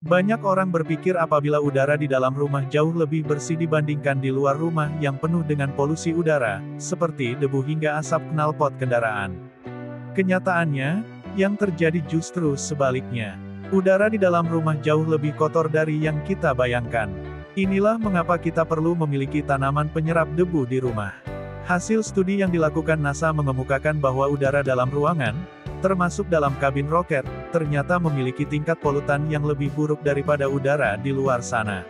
Banyak orang berpikir apabila udara di dalam rumah jauh lebih bersih dibandingkan di luar rumah yang penuh dengan polusi udara, seperti debu hingga asap knalpot kendaraan. Kenyataannya, yang terjadi justru sebaliknya. Udara di dalam rumah jauh lebih kotor dari yang kita bayangkan. Inilah mengapa kita perlu memiliki tanaman penyerap debu di rumah. Hasil studi yang dilakukan NASA mengemukakan bahwa udara dalam ruangan, termasuk dalam kabin roket, ternyata memiliki tingkat polutan yang lebih buruk daripada udara di luar sana.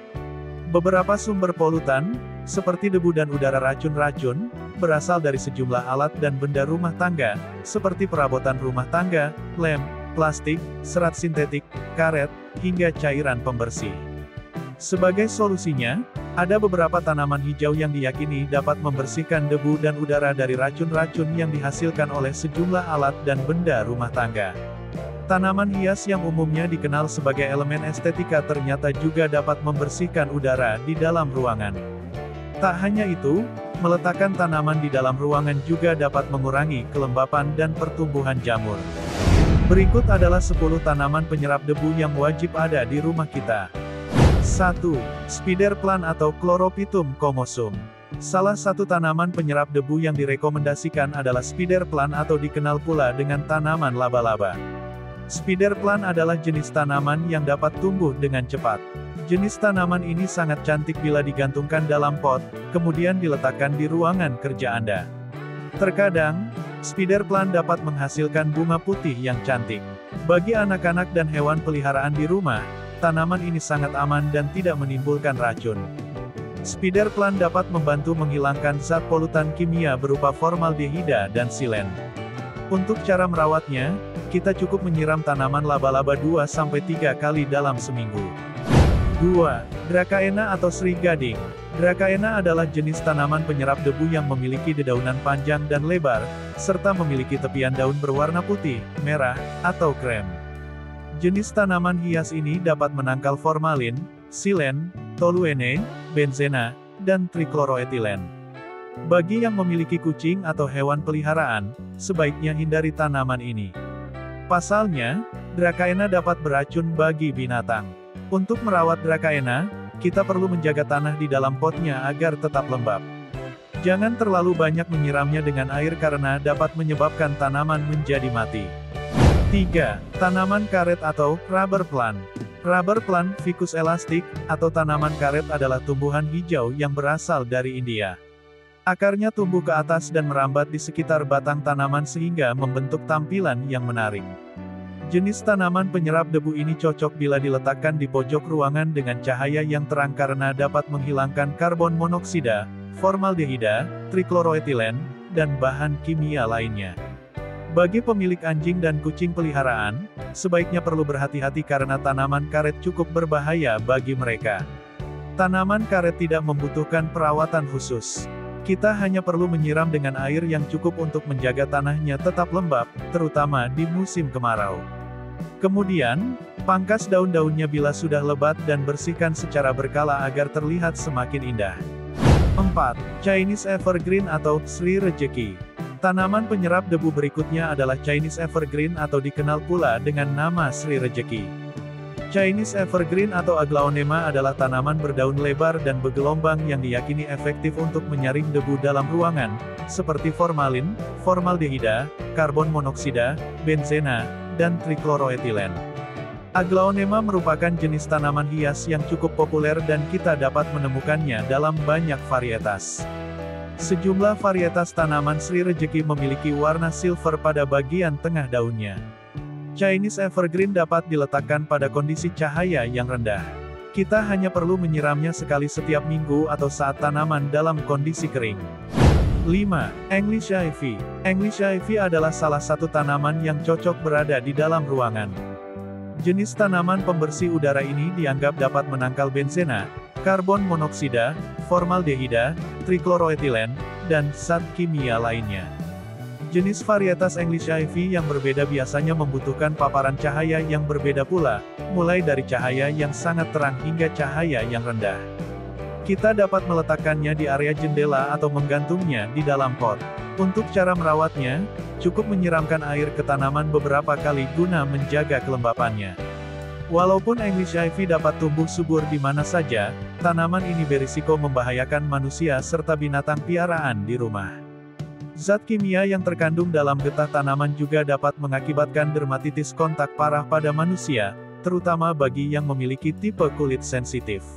Beberapa sumber polutan, seperti debu dan udara racun-racun, berasal dari sejumlah alat dan benda rumah tangga, seperti perabotan rumah tangga, lem, plastik, serat sintetik, karet, hingga cairan pembersih. Sebagai solusinya, ada beberapa tanaman hijau yang diyakini dapat membersihkan debu dan udara dari racun-racun yang dihasilkan oleh sejumlah alat dan benda rumah tangga. Tanaman hias yang umumnya dikenal sebagai elemen estetika ternyata juga dapat membersihkan udara di dalam ruangan. Tak hanya itu, meletakkan tanaman di dalam ruangan juga dapat mengurangi kelembapan dan pertumbuhan jamur. Berikut adalah 10 tanaman penyerap debu yang wajib ada di rumah kita. 1. Spider plant atau Chlorophytum comosum. Salah satu tanaman penyerap debu yang direkomendasikan adalah spider plant atau dikenal pula dengan tanaman laba-laba. Spider plant adalah jenis tanaman yang dapat tumbuh dengan cepat. Jenis tanaman ini sangat cantik bila digantungkan dalam pot, kemudian diletakkan di ruangan kerja Anda. Terkadang, spider plant dapat menghasilkan bunga putih yang cantik. Bagi anak-anak dan hewan peliharaan di rumah, tanaman ini sangat aman dan tidak menimbulkan racun. Spider plant dapat membantu menghilangkan zat polutan kimia berupa formaldehida dan silen. Untuk cara merawatnya, kita cukup menyiram tanaman laba-laba 2-3 kali dalam seminggu. 2. Dracaena atau Sri Gading. Dracaena adalah jenis tanaman penyerap debu yang memiliki dedaunan panjang dan lebar, serta memiliki tepian daun berwarna putih, merah, atau krem. Jenis tanaman hias ini dapat menangkal formalin, silen, toluene, benzena, dan trichloroetilen. Bagi yang memiliki kucing atau hewan peliharaan, sebaiknya hindari tanaman ini. Pasalnya, Dracaena dapat beracun bagi binatang. Untuk merawat Dracaena, kita perlu menjaga tanah di dalam potnya agar tetap lembab. Jangan terlalu banyak menyiramnya dengan air karena dapat menyebabkan tanaman menjadi mati. 3. Tanaman karet atau rubber plant. Rubber plant, Ficus elastic, atau tanaman karet adalah tumbuhan hijau yang berasal dari India. Akarnya tumbuh ke atas dan merambat di sekitar batang tanaman sehingga membentuk tampilan yang menarik. Jenis tanaman penyerap debu ini cocok bila diletakkan di pojok ruangan dengan cahaya yang terang karena dapat menghilangkan karbon monoksida, formaldehida, trichloroetilen, dan bahan kimia lainnya. Bagi pemilik anjing dan kucing peliharaan, sebaiknya perlu berhati-hati karena tanaman karet cukup berbahaya bagi mereka. Tanaman karet tidak membutuhkan perawatan khusus. Kita hanya perlu menyiram dengan air yang cukup untuk menjaga tanahnya tetap lembab, terutama di musim kemarau. Kemudian, pangkas daun-daunnya bila sudah lebat dan bersihkan secara berkala agar terlihat semakin indah. 4. Chinese evergreen atau Sri Rejeki. Tanaman penyerap debu berikutnya adalah Chinese evergreen atau dikenal pula dengan nama Sri Rejeki. Chinese evergreen atau Aglaonema adalah tanaman berdaun lebar dan bergelombang yang diyakini efektif untuk menyaring debu dalam ruangan, seperti formalin, formaldehida, karbon monoksida, benzena, dan trichloroetilen. Aglaonema merupakan jenis tanaman hias yang cukup populer dan kita dapat menemukannya dalam banyak varietas. Sejumlah varietas tanaman Sri Rejeki memiliki warna silver pada bagian tengah daunnya. Chinese evergreen dapat diletakkan pada kondisi cahaya yang rendah. Kita hanya perlu menyiramnya sekali setiap minggu atau saat tanaman dalam kondisi kering. 5. English ivy. English ivy adalah salah satu tanaman yang cocok berada di dalam ruangan. Jenis tanaman pembersih udara ini dianggap dapat menangkal benzena, karbon monoksida, formaldehida, trichloroetilen, dan zat kimia lainnya. Jenis varietas English ivy yang berbeda biasanya membutuhkan paparan cahaya yang berbeda pula, mulai dari cahaya yang sangat terang hingga cahaya yang rendah. Kita dapat meletakkannya di area jendela atau menggantungnya di dalam pot. Untuk cara merawatnya, cukup menyiramkan air ke tanaman beberapa kali guna menjaga kelembapannya. Walaupun English ivy dapat tumbuh subur di mana saja, tanaman ini berisiko membahayakan manusia serta binatang piaraan di rumah. Zat kimia yang terkandung dalam getah tanaman juga dapat mengakibatkan dermatitis kontak parah pada manusia, terutama bagi yang memiliki tipe kulit sensitif.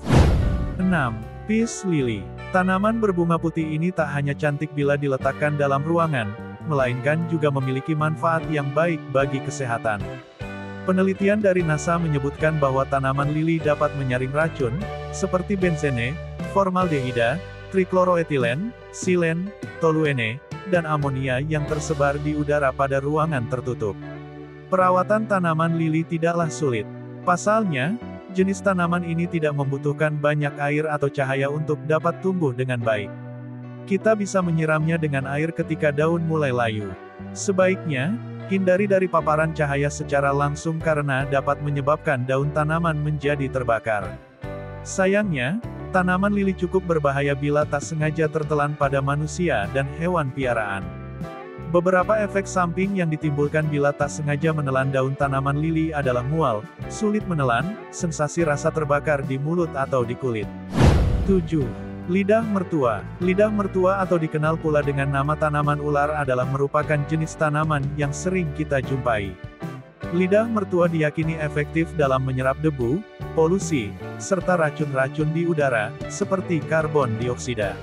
6. Peace Lily. Tanaman berbunga putih ini tak hanya cantik bila diletakkan dalam ruangan, melainkan juga memiliki manfaat yang baik bagi kesehatan. Penelitian dari NASA menyebutkan bahwa tanaman lili dapat menyaring racun, seperti benzene, formaldehida, trikloroetilen, silen, toluene, dan amonia yang tersebar di udara pada ruangan tertutup. Perawatan tanaman lili tidaklah sulit. Pasalnya, jenis tanaman ini tidak membutuhkan banyak air atau cahaya untuk dapat tumbuh dengan baik. Kita bisa menyiramnya dengan air ketika daun mulai layu. Sebaiknya, hindari dari paparan cahaya secara langsung karena dapat menyebabkan daun tanaman menjadi terbakar. Sayangnya, tanaman lili cukup berbahaya bila tak sengaja tertelan pada manusia dan hewan piaraan. Beberapa efek samping yang ditimbulkan bila tak sengaja menelan daun tanaman lili adalah mual, sulit menelan, sensasi rasa terbakar di mulut atau di kulit. 7. Lidah mertua. Lidah mertua atau dikenal pula dengan nama tanaman ular adalah merupakan jenis tanaman yang sering kita jumpai. Lidah mertua diyakini efektif dalam menyerap debu, polusi, serta racun-racun di udara, seperti karbon dioksida.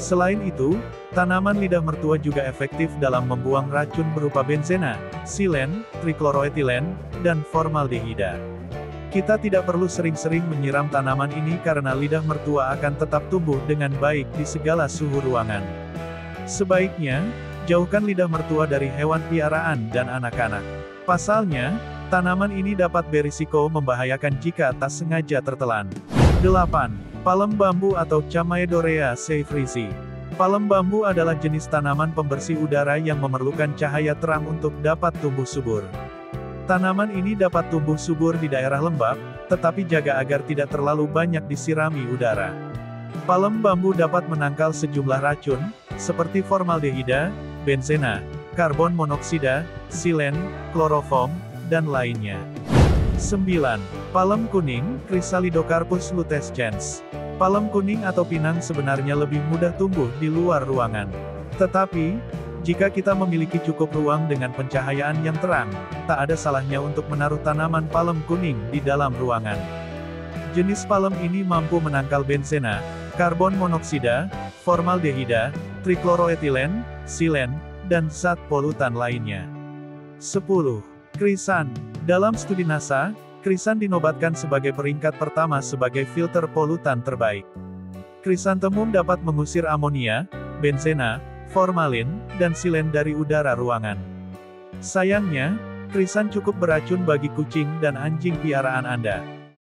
Selain itu, tanaman lidah mertua juga efektif dalam membuang racun berupa benzena, silen, trikloroetilen, dan formaldehida. Kita tidak perlu sering-sering menyiram tanaman ini karena lidah mertua akan tetap tumbuh dengan baik di segala suhu ruangan. Sebaiknya, jauhkan lidah mertua dari hewan piaraan dan anak-anak. Pasalnya, tanaman ini dapat berisiko membahayakan jika tak sengaja tertelan. 8. Palem bambu atau Chamaedorea saifrisi. Palem bambu adalah jenis tanaman pembersih udara yang memerlukan cahaya terang untuk dapat tumbuh subur. Tanaman ini dapat tumbuh subur di daerah lembab, tetapi jaga agar tidak terlalu banyak disirami udara. Palem bambu dapat menangkal sejumlah racun, seperti formaldehida, benzena, karbon monoksida, silen, kloroform, dan lainnya. 9. Palem kuning, Chrysalidocarpus lutescens. Palem kuning atau pinang sebenarnya lebih mudah tumbuh di luar ruangan. Tetapi, jika kita memiliki cukup ruang dengan pencahayaan yang terang, tak ada salahnya untuk menaruh tanaman palem kuning di dalam ruangan. Jenis palem ini mampu menangkal benzena, karbon monoksida, formaldehida, trikloroetilen, silen, dan zat polutan lainnya. 10. Krisan. Dalam studi NASA, krisan dinobatkan sebagai peringkat pertama sebagai filter polutan terbaik. Krisantemum dapat mengusir amonia, benzena, formalin, dan silen dari udara ruangan. Sayangnya, krisan cukup beracun bagi kucing dan anjing piaraan Anda.